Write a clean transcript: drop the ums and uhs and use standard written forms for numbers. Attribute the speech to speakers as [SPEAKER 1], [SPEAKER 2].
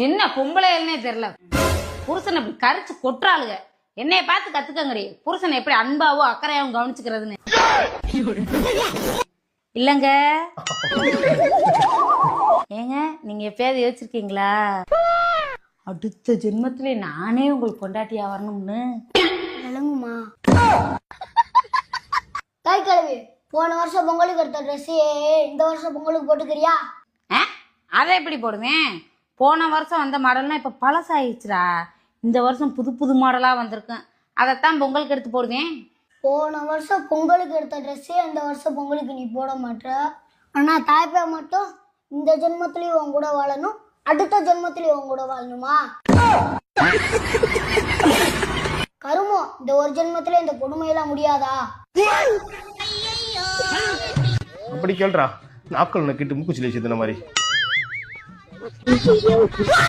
[SPEAKER 1] என்ன பொம்பளைன்னே தெரியல, புருஷனை இப்படி கரிச்சு கொட்டுறாளுங்க. என்னைய பார்த்து கத்துக்கங்கடி, புருஷனை எப்படி அன்பாவோ அக்கறையாவும் கவனிச்சுக்கிறதுன்னு. இல்லங்க ஏங்க, நீங்க எப்பயாவது யோசிச்சிருக்கீங்களா அடுத்த ஜென்மத்திலே நானே உங்களுக்கு பொண்டாட்டியா வரணும்னு?
[SPEAKER 2] விளங்குமா? தாய் கிழவி, போன வருஷம் பொங்கலுக்கு எடுத்த ட்ரெஸ்ஸே இந்த வருஷம் பொங்கலுக்கு போட்டுக்கிறியா?
[SPEAKER 1] அதை எப்படி போடுவேன்? போன வருஷம் வந்த மாடல்னா இப்ப பழசாயிடுச்சுடா. இந்த வருஷம் புது புது மாடலா வந்திருக்கும், அதைத்தான் பொங்கலுக்கு எடுத்து போடுவேன்.
[SPEAKER 2] போன வருஷம் பொங்கலுக்கு எடுத்த ட்ரெஸ்ஸே இந்த வருஷம் பொங்கலுக்கு நீ போட மாட்ட. ஆனா தாய்ப்பா மட்டும் இந்த ஜென்மத்திலயும் உன் கூட வாழணும், அடுத்த ஜென்மத்திலயும் உன் கூட வாழணுமா? கருமோ, இந்த ஒரு ஜென்மத்திலே இந்த கொடுமையெல்லாம் முடியாதா?
[SPEAKER 3] அப்படி கேள்றா, நாக்கள் நக்கிட்டு மூக்குச்சிலே சேர்த்துன மாதிரி.